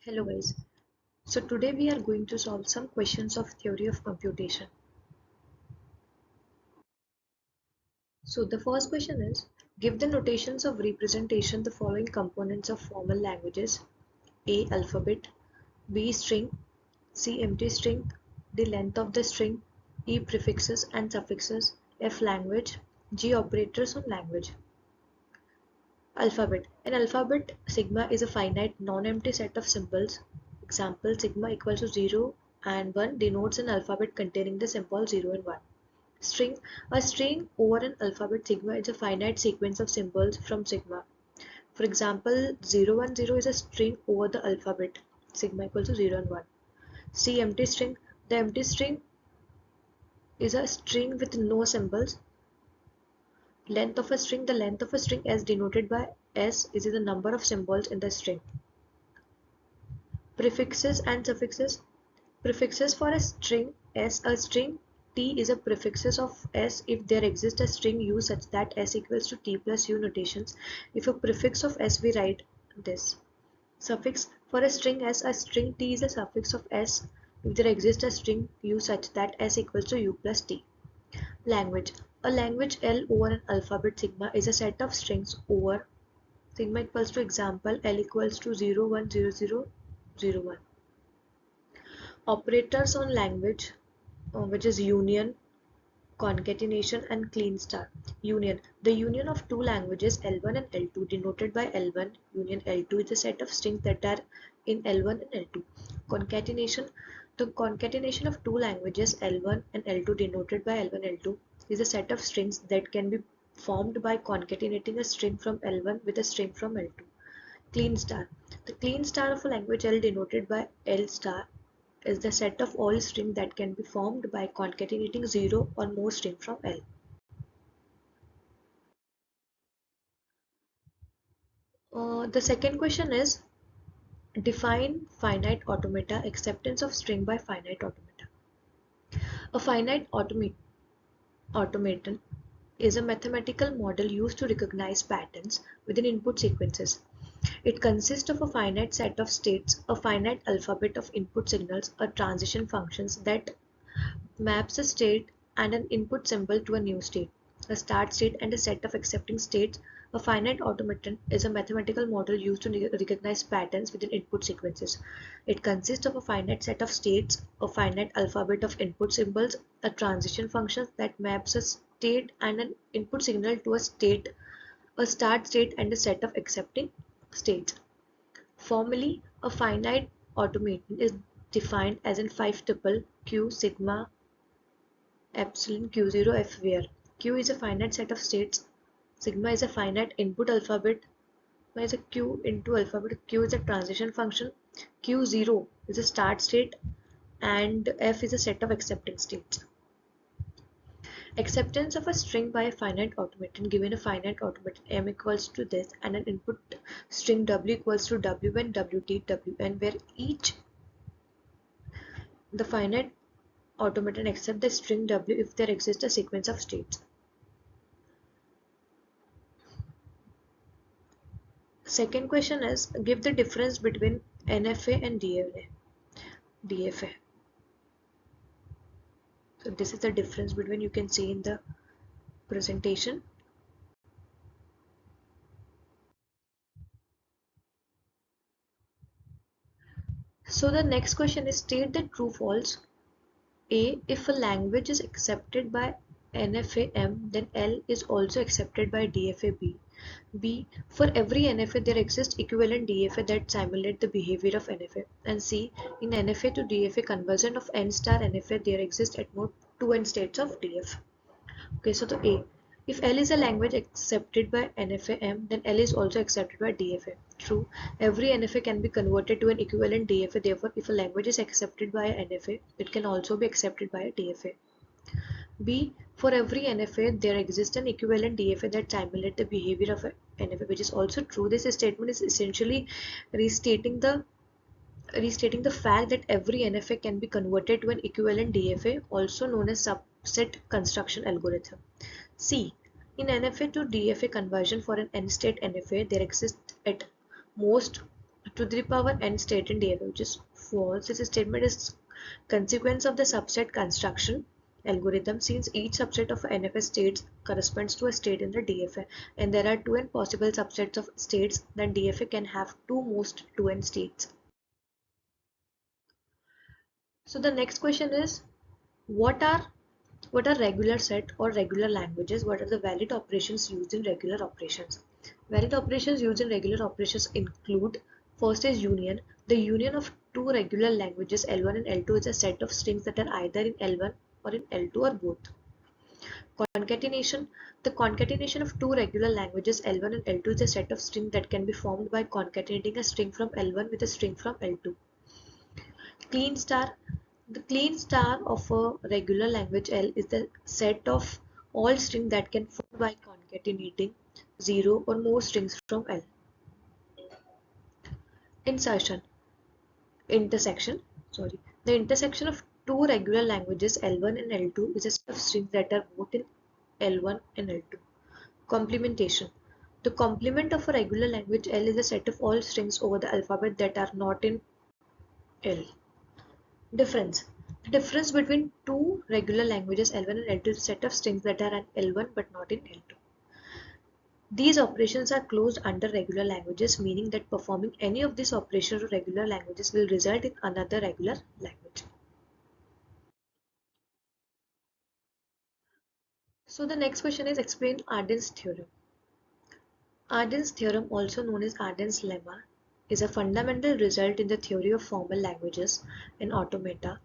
Hello guys. So today we are going to solve some questions of theory of computation. So the first question is, give the notations of representation the following components of formal languages: A. Alphabet, B. String, C. Empty string, D. Length of the string, E. Prefixes and suffixes, F. Language, G. Operators on language. Alphabet. An alphabet, sigma, is a finite non-empty set of symbols. Example, sigma equals to 0 and 1 denotes an alphabet containing the symbol 0 and 1. String. A string over an alphabet sigma is a finite sequence of symbols from sigma. For example, 010 is a string over the alphabet sigma equals to 0 and 1. C. Empty string. The empty string is a string with no symbols. Length of a string. The length of a string, as denoted by S, is the number of symbols in the string. Prefixes and suffixes. Prefixes for a string S. A string T is a prefixes of S if there exists a string U such that S equals to T plus U notations. If a prefix of S, we write this. Suffix for a string S. A string T is a suffix of S if there exists a string U such that S equals to U plus T. Language. A language L over an alphabet sigma is a set of strings over sigma equals to, example, L equals to 010001. Operators on language, which is union, concatenation and clean star. Union. The union of two languages L1 and L2 denoted by L1 union L2 is a set of strings that are in L1 and L2. Concatenation. The concatenation of two languages L1 and L2 denoted by L1 and L2 is a set of strings that can be formed by concatenating a string from L1 with a string from L2. Clean star. The clean star of a language L denoted by L star is the set of all strings that can be formed by concatenating 0 or more strings from L. The second question is, define finite automata, acceptance of string by finite automata. A finite automaton is a mathematical model used to recognize patterns within input sequences. It consists of a finite set of states, a finite alphabet of input signals, a transition functions that maps a state and an input symbol to a new state, a start state and a set of accepting states. A finite automaton is a mathematical model used to recognize patterns within input sequences. It consists of a finite set of states, a finite alphabet of input symbols, a transition function that maps a state and an input signal to a state, a start state and a set of accepting states. Formally, a finite automaton is defined as in 5-tuple Q sigma epsilon q0 f, where q is a finite set of states, sigma is a finite input alphabet, sigma is a q into alphabet, q is a transition function, q0 is a start state, and f is a set of accepting states. Acceptance of a string by a finite automaton. Given a finite automaton m equals to this and an input string w equals to wn, wt, wn, where each the finite automaton accept the string w if there exists a sequence of states. Second question is, give the difference between NFA and DFA. So this is the difference between, you can see in the presentation. So the next question is, state the true false. A, if a language is accepted by NFA-M, then L is also accepted by DFA-B. B, for every NFA there exists equivalent DFA that simulate the behavior of NFA. And C, in NFA to DFA conversion of N star NFA there exists at most 2 N states of DF. Okay, so the A, if L is a language accepted by NFA-M, then L is also accepted by DFA. True, every NFA can be converted to an equivalent DFA. Therefore, if a language is accepted by a NFA, it can also be accepted by a DFA. B, for every NFA, there exists an equivalent DFA that simulates the behavior of a NFA, which is also true. This statement is essentially restating the fact that every NFA can be converted to an equivalent DFA, also known as subset construction algorithm. C, in NFA to DFA conversion for an n-state NFA, there exists at most to the power n state in DFA, which is false. This statement is consequence of the subset construction algorithm, since each subset of NFS states corresponds to a state in the DFA, and there are 2n possible subsets of states, then DFA can have two most 2n states. So the next question is, what are regular set or regular languages? What are the valid operations used in regular operations? Valid operations used in regular operations include, first is union. The union of two regular languages L1 and L2 is a set of strings that are either in L1 or in L2 or both. Concatenation. The concatenation of two regular languages L1 and L2 is a set of strings that can be formed by concatenating a string from L1 with a string from L2. Clean star. The clean star of a regular language L is the set of all strings that can form by concatenating 0 or more strings from L. Insertion. Intersection. Sorry. The intersection of two regular languages L1 and L2 is a set of strings that are both in L1 and L2. Complementation. The complement of a regular language L is a set of all strings over the alphabet that are not in L. Difference. The difference between two regular languages L1 and L2 is a set of strings that are in L1 but not in L2. These operations are closed under regular languages, meaning that performing any of these operations of regular languages will result in another regular language. So the next question is, explain Arden's theorem. Arden's theorem, also known as Arden's lemma, is a fundamental result in the theory of formal languages and automata,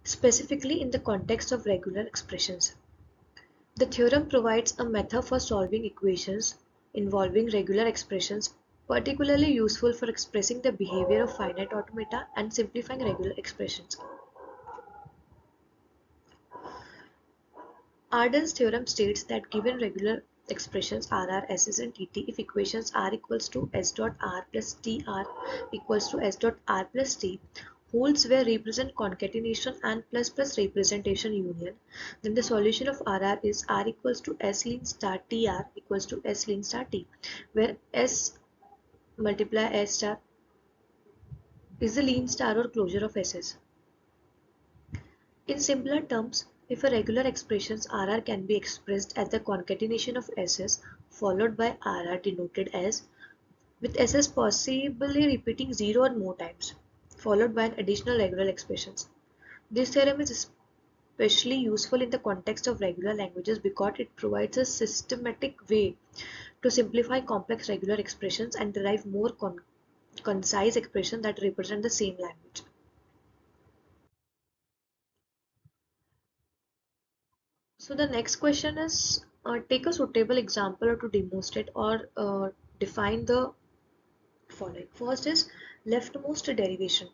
specifically in the context of regular expressions. The theorem provides a method for solving equations involving regular expressions, particularly useful for expressing the behavior of finite automata and simplifying regular expressions. Arden's theorem states that given regular expressions RR, SS and TT, if equations R equals to S dot R plus TR equals to S dot R plus T holds where represent concatenation and plus plus representation union, then the solution of RR is R equals to S leen star TR equals to S leen star T, where S multiply S star is the leen star or closure of SS. In simpler terms, if a regular expressions RR can be expressed as the concatenation of SS followed by RR denoted as, with SS possibly repeating 0 or more times, followed by an additional regular expressions. This theorem is especially useful in the context of regular languages because it provides a systematic way to simplify complex regular expressions and derive more concise expressions that represent the same language. So the next question is, take a suitable example or to demonstrate or define the following. First is leftmost derivation.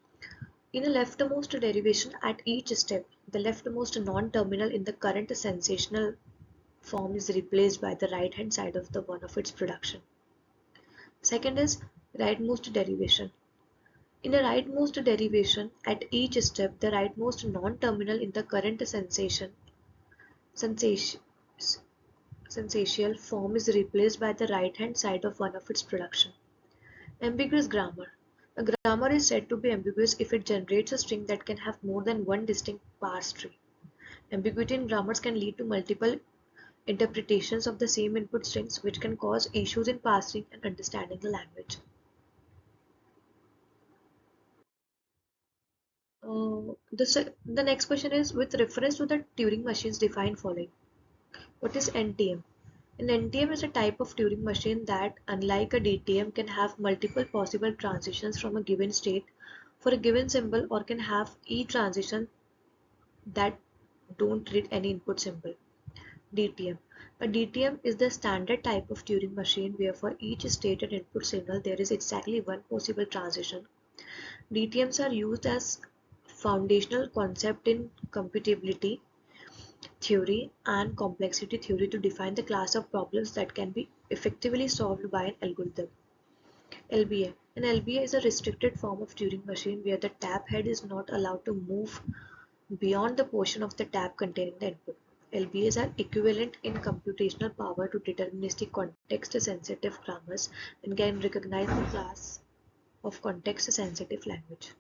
In a leftmost derivation, at each step, the leftmost non-terminal in the current sensational form is replaced by the right hand side of the one of its production. Second is rightmost derivation. In a rightmost derivation, at each step, the rightmost non-terminal in the current sensatial form is replaced by the right hand side of one of its production. Ambiguous grammar. A grammar is said to be ambiguous if it generates a string that can have more than one distinct parse tree. Ambiguity in grammars can lead to multiple interpretations of the same input strings, which can cause issues in parsing and understanding the language. The next question is, with reference to the Turing machines, define following. What is NTM? An NTM is a type of Turing machine that, unlike a DTM, can have multiple possible transitions from a given state for a given symbol or can have transition that don't read any input symbol. DTM. A DTM is the standard type of Turing machine where for each state and input signal there is exactly one possible transition. DTMs are used as foundational concept in computability theory and complexity theory to define the class of problems that can be effectively solved by an algorithm. LBA. An LBA is a restricted form of Turing machine where the tap head is not allowed to move beyond the portion of the tap containing the input. LBAs are equivalent in computational power to deterministic context-sensitive grammars and can recognize the class of context-sensitive language.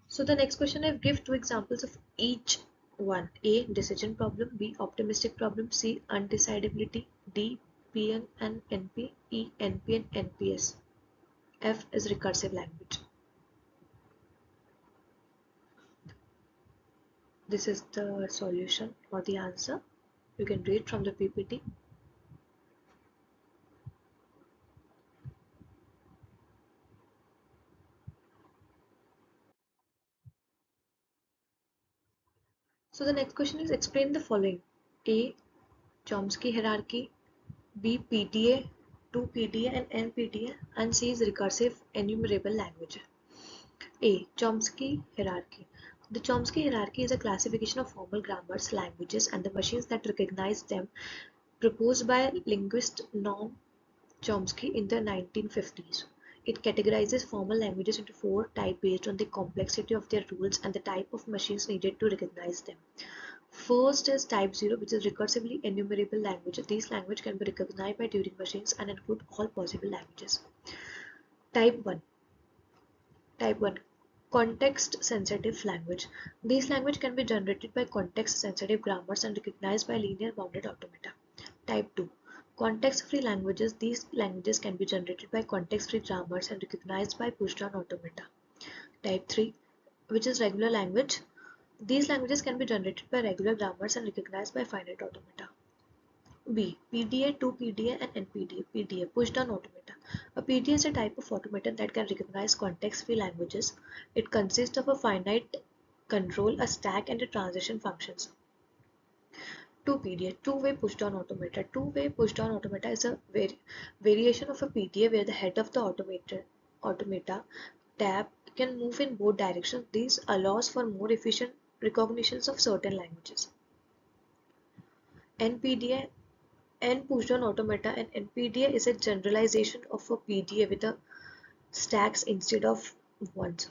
So the next question, I've give two examples of each one. A. Decision problem. B. Optimistic problem. C. Undecidability. D. PN and NP. E. NP and NPS. F is recursive language. This is the solution or the answer. You can read from the PPT. So the next question is explain the following. A. Chomsky hierarchy. B. PDA. 2 PDA and NPDA. And C is recursive enumerable language. A. Chomsky hierarchy. The Chomsky hierarchy is a classification of formal grammars, languages, and the machines that recognize them, proposed by linguist Noam Chomsky in the 1950s. It categorizes formal languages into four types based on the complexity of their rules and the type of machines needed to recognize them. First is type 0, which is recursively enumerable language. These languages can be recognized by Turing machines and include all possible languages. Type 1. Type 1. Context-sensitive language. These language can be generated by context-sensitive grammars and recognized by linear bounded automata. Type 2. Context-free languages. These languages can be generated by context-free grammars and recognized by pushdown automata. Type 3, which is regular language. These languages can be generated by regular grammars and recognized by finite automata. B. PDA, 2 PDA and NPDA. PDA, pushdown automata. A PDA is a type of automaton that can recognize context-free languages. It consists of a finite control, a stack, and a transition functions. 2 PDA, two-way pushdown automata. Two-way pushdown automata is a variation of a PDA where the head of the automata tab can move in both directions. This allows for more efficient recognitions of certain languages. NPDA and pushdown automata, and NPDA is a generalization of a PDA with a stacks instead of ones.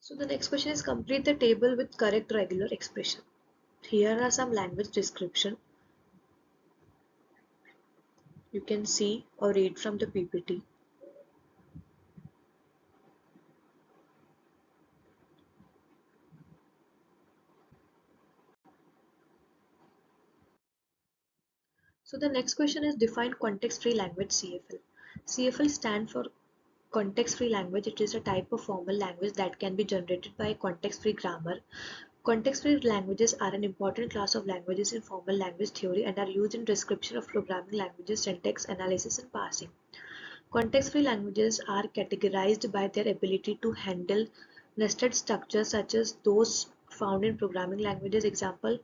So the next question is complete the table with correct regular expression. Here are some language description. You can see or read from the PPT. So the next question is define context-free language CFL. CFL stand for context-free language. It is a type of formal language that can be generated by context-free grammar. Context-free languages are an important class of languages in formal language theory and are used in description of programming languages, syntax analysis, and parsing. Context-free languages are categorized by their ability to handle nested structures such as those found in programming languages. Example,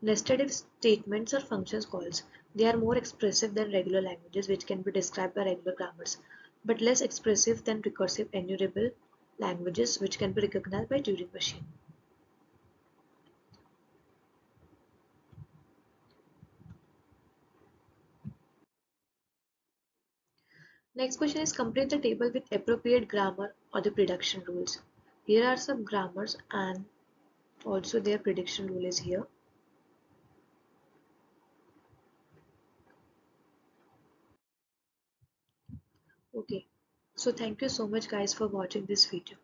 nested if statements or functions calls. They are more expressive than regular languages, which can be described by regular grammars, but less expressive than recursive enumerable languages, which can be recognized by Turing machine. Next question is complete the table with appropriate grammar or the prediction rules. Here are some grammars and also their prediction rule is here. Okay, so thank you so much guys for watching this video.